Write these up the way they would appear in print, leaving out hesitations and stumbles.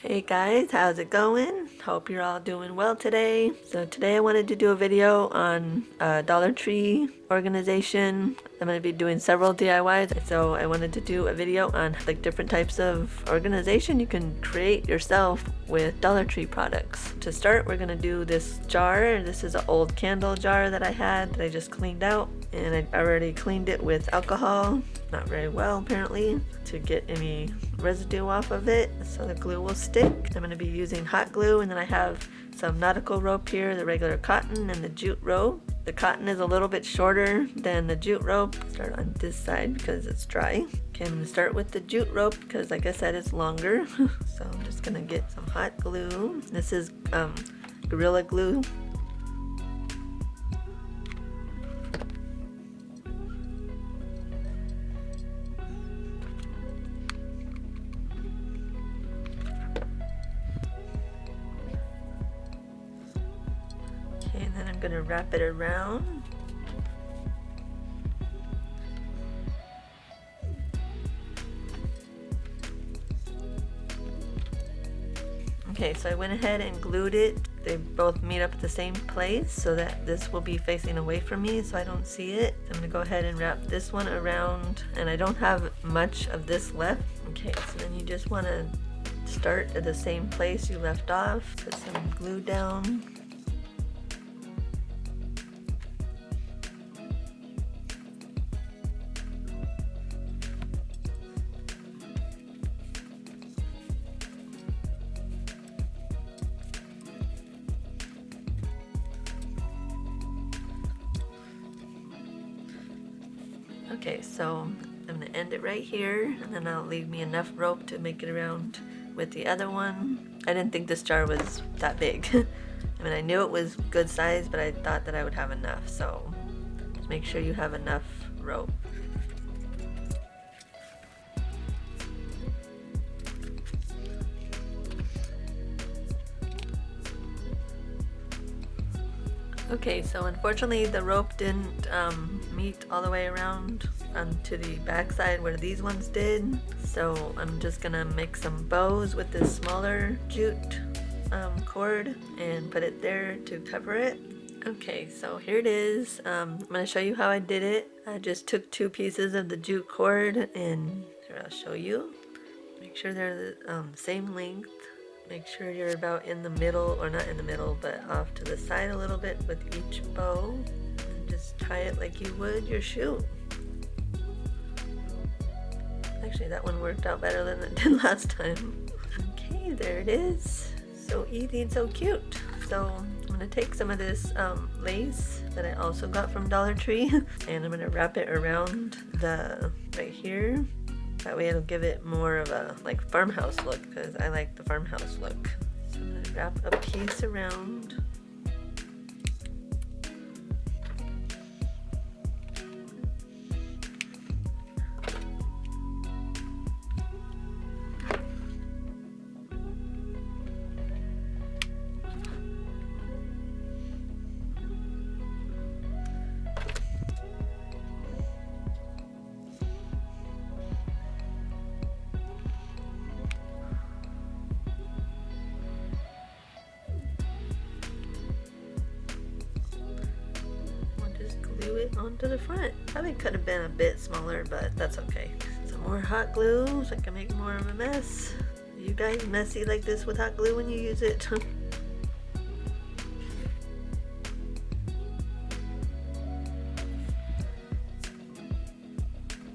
Hey guys, how's it going? Hope you're all doing well today. So today I wanted to do a video on Dollar Tree organization. I'm going to be doing several DIYs, so I wanted to do a video on like different types of organization you can create yourself with Dollar Tree products. To start, we're going to do this jar. This is an old candle jar that I had that I just cleaned out, and I already cleaned it with alcohol. Not very well apparently, to get any residue off of it so the glue will stick. I'm going to be using hot glue, and then I have some nautical rope here, the regular cotton and the jute rope. The cotton is a little bit shorter than the jute rope. Start on this side because it's dry. Okay, I'm going to start with the jute rope because like I said it's longer. So I'm just going to get some hot glue. This is Gorilla Glue. And then I'm going to wrap it around. Okay, so I went ahead and glued it. They both meet up at the same place so that this will be facing away from me so I don't see it. I'm going to go ahead and wrap this one around, and I don't have much of this left. Okay, so then you just want to start at the same place you left off. Put some glue down. Okay, so I'm going to end it right here, and then I'll leave me enough rope to make it around with the other one. I didn't think this jar was that big. I mean, I knew it was good size, but I thought that I would have enough, so just make sure you have enough rope. Okay, so unfortunately the rope didn't meet all the way around to the back side where these ones did. So I'm just gonna make some bows with this smaller jute cord and put it there to cover it. Okay, so here it is. I'm gonna show you how I did it. I just took 2 pieces of the jute cord, and here I'll show you. Make sure they're the same length. Make sure you're about in the middle, or not in the middle, but off to the side a little bit with each bow. And just tie it like you would your shoe. Actually, that one worked out better than it did last time. Okay, there it is. So easy and so cute. So I'm going to take some of this lace that I also got from Dollar Tree, and I'm going to wrap it around right here. That way it'll give it more of a like farmhouse look, because I like the farmhouse look. So I'm going to wrap a piece around. It onto the front. Probably could have been a bit smaller, but that's okay. Some more hot glue so I can make more of a mess. Are you guys messy like this with hot glue when you use it?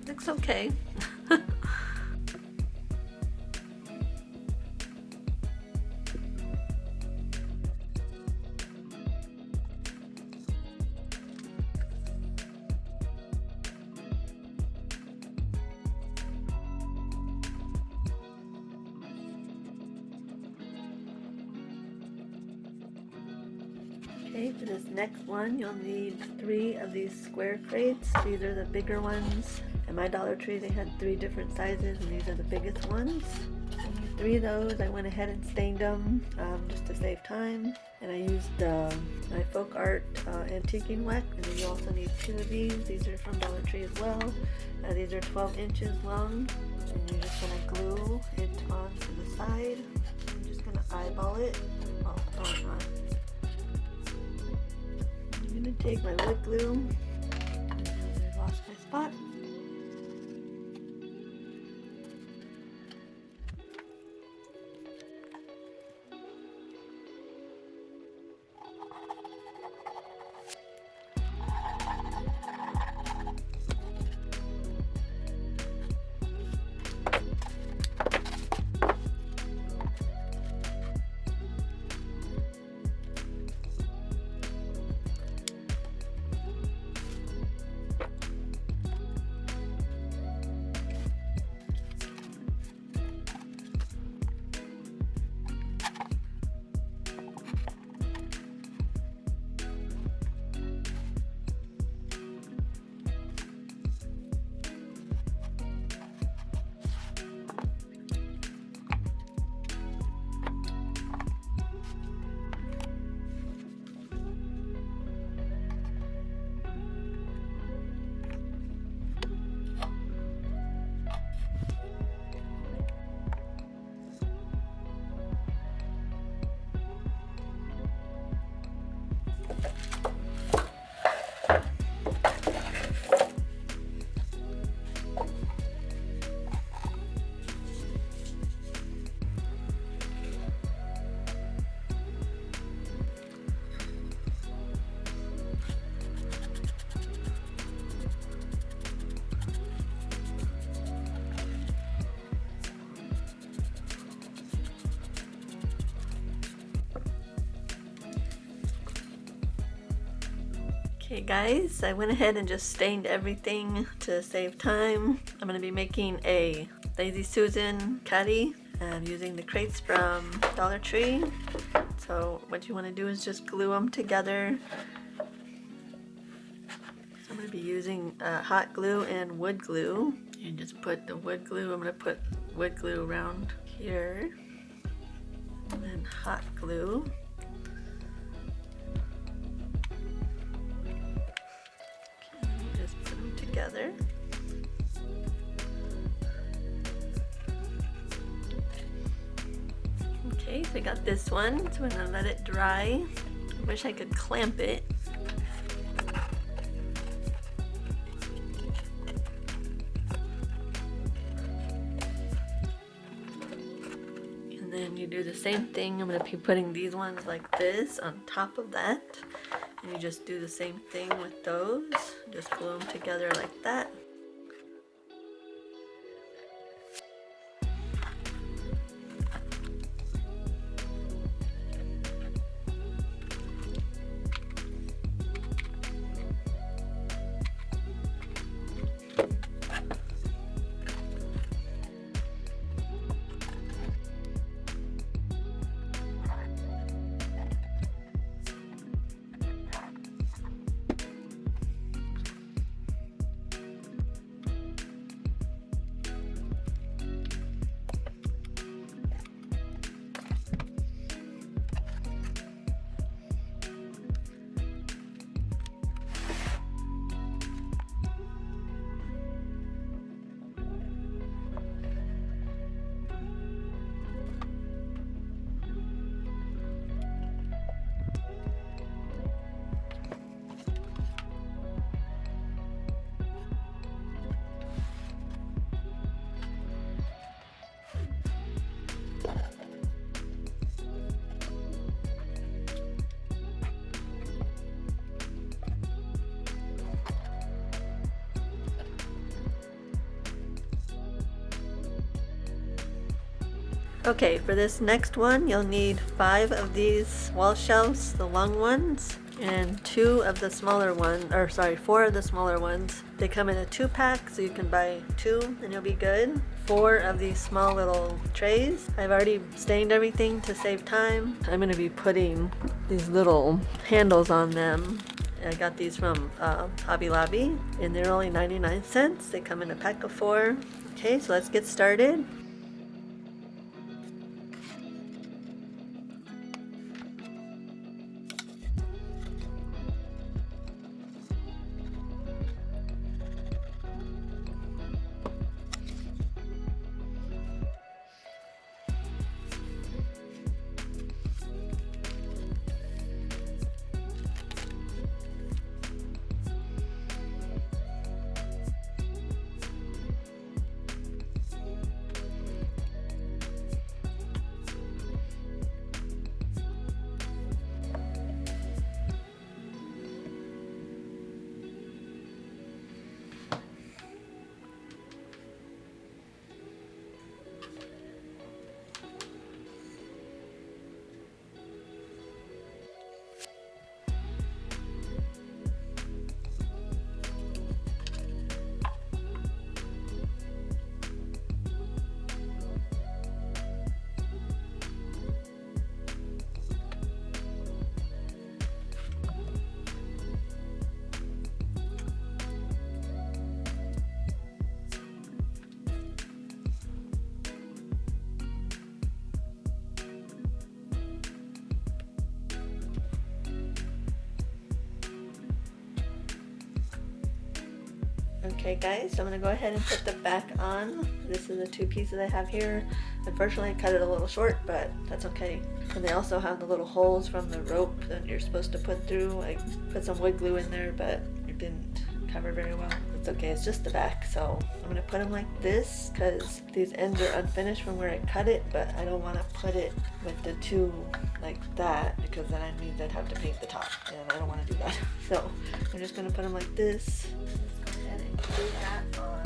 Looks okay. Okay, for this next one, you'll need 3 of these square crates. These are the bigger ones. At my Dollar Tree, they had 3 different sizes, and these are the biggest ones. I need 3 of those. I went ahead and stained them just to save time. And I used my folk art antiquing wax. And then you also need 2 of these. These are from Dollar Tree as well. These are 12 inches long. And you're just going to glue it onto the side. And eyeball it. Oh, no, it's not. I'm gonna take my wood glue. I lost my spot. Okay guys, I went ahead and just stained everything to save time. I'm going to be making a Lazy Susan Caddy using the crates from Dollar Tree. So what you want to do is just glue them together. So I'm going to be using hot glue and wood glue. And just put the wood glue, I'm going to put wood glue around here. And then hot glue. Together. Okay, so I got this one, so I'm gonna let it dry. I wish I could clamp it. And then you do the same thing. I'm gonna be putting these ones like this on top of that. And you just do the same thing with those. Just glue them together like that. Okay, for this next one, you'll need 5 of these wall shelves, the long ones, and 2 of the smaller ones, or sorry, 4 of the smaller ones. They come in a 2-pack, so you can buy 2 and you'll be good. 4 of these small little trays. I've already stained everything to save time. I'm going to be putting these little handles on them. I got these from Hobby Lobby, and they're only 99 cents. They come in a pack of 4. Okay, so let's get started. Okay guys, so I'm going to go ahead and put the back on. This is the two pieces I have here. Unfortunately I cut it a little short, but that's okay. And they also have the little holes from the rope that you're supposed to put through. I put some wood glue in there, but it didn't cover very well. It's okay, it's just the back. So I'm going to put them like this because these ends are unfinished from where I cut it, but I don't want to put it with the two like that because then I means I'd have to paint the top and I don't want to do that. So I'm just going to put them like this. Glue that on.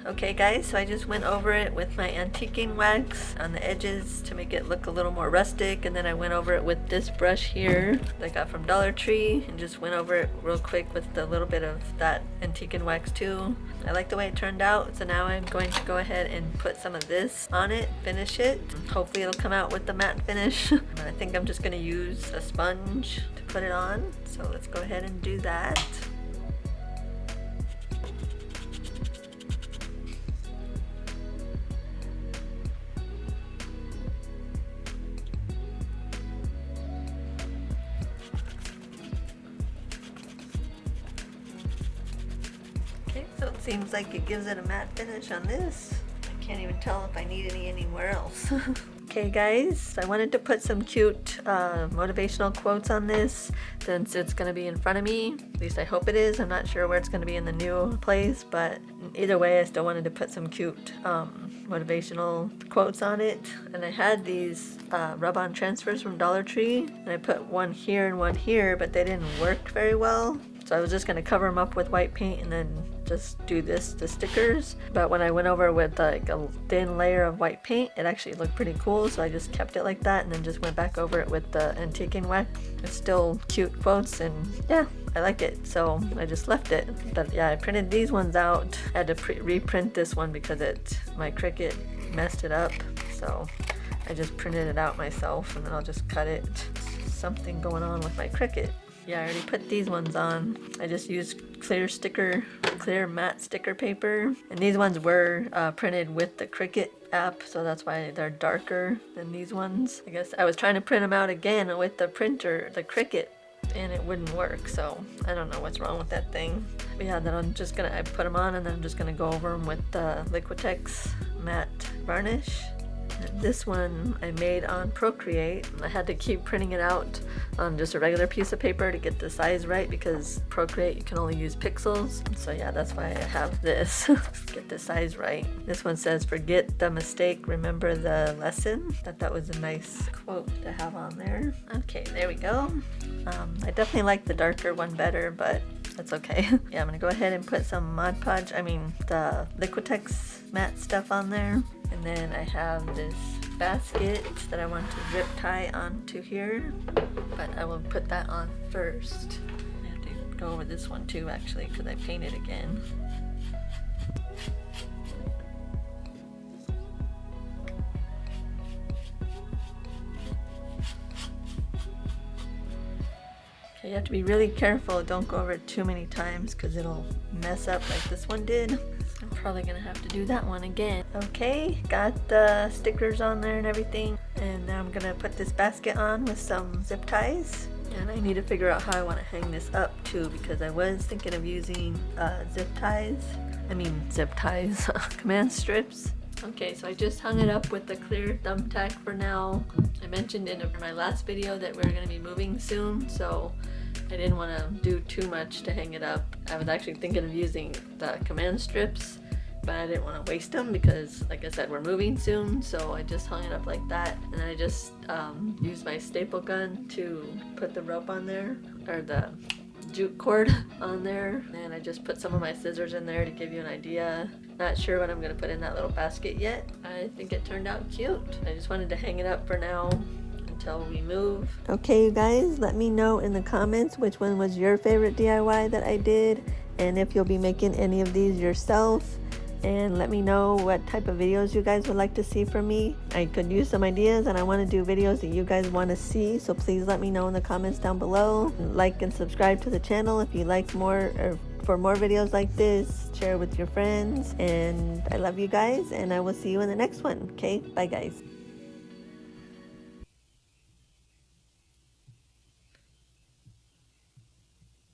Okay guys, so I just went over it with my antiquing wax on the edges to make it look a little more rustic, and then I went over it with this brush here that I got from Dollar Tree and just went over it real quick with a little bit of that antiquing wax too. I like the way it turned out, so now I'm going to go ahead and put some of this on it, finish it. Hopefully it'll come out with the matte finish. I think I'm just going to use a sponge to put it on, so let's go ahead and do that. So it seems like it gives it a matte finish on this. I can't even tell if I need any anywhere else. Okay guys, I wanted to put some cute motivational quotes on this since it's going to be in front of me. At least I hope it is. I'm not sure where it's going to be in the new place, but either way I still wanted to put some cute motivational quotes on it. And I had these rub-on transfers from Dollar Tree, and I put one here and one here, but they didn't work very well. So I was just going to cover them up with white paint and then just do the stickers. But when I went over with like a thin layer of white paint, it actually looked pretty cool, so I just kept it like that and then just went back over it with the antiquing wax. It's still cute quotes, and yeah, I like it, so I just left it. But yeah, I printed these ones out. I had to reprint this one because my Cricut messed it up, so I just printed it out myself and then I'll just cut it. Something going on with my Cricut. Yeah, I already put these ones on. I just used clear matte sticker paper. And these ones were printed with the Cricut app, so that's why they're darker than these ones. I guess I was trying to print them out again with the printer, the Cricut, and it wouldn't work, so I don't know what's wrong with that thing. But yeah, then I put them on and then I'm just gonna go over them with the Liquitex matte varnish. And this one I made on Procreate. I had to keep printing it out on just a regular piece of paper to get the size right because Procreate you can only use pixels. So yeah, that's why I have this. Get the size right. This one says, "Forget the mistake, remember the lesson." Thought that was a nice quote to have on there. Okay, there we go. I definitely like the darker one better, but that's okay. Yeah, I'm gonna go ahead and put some Mod Podge, the Liquitex matte stuff on there. And then I have this basket that I want to zip tie onto here, but I will put that on first. I have to go over this one too, actually, because I painted again. Okay, you have to be really careful. Don't go over it too many times because it'll mess up like this one did. I'm probably gonna have to do that one again. Okay, got the stickers on there and everything. And now I'm gonna put this basket on with some zip ties. And I need to figure out how I want to hang this up too, because I was thinking of using zip ties, command strips. Okay, so I just hung it up with the clear thumbtack for now. I mentioned in my last video that we're gonna be moving soon, so I didn't want to do too much to hang it up. I was actually thinking of using the command strips, but I didn't want to waste them because, like I said, we're moving soon, so I just hung it up like that. And then I just used my staple gun to put the rope on there, or the jute cord on there. And I just put some of my scissors in there to give you an idea. Not sure what I'm going to put in that little basket yet. I think it turned out cute. I just wanted to hang it up for now until we move. Okay, you guys, let me know in the comments which one was your favorite DIY that I did, and if you'll be making any of these yourself. And let me know what type of videos you guys would like to see from me. I could use some ideas, and I want to do videos that you guys want to see, so please let me know in the comments down below. Like and subscribe to the channel if you like more, or for more videos like this. Share with your friends, and I love you guys, and I will see you in the next one. Okay, bye guys.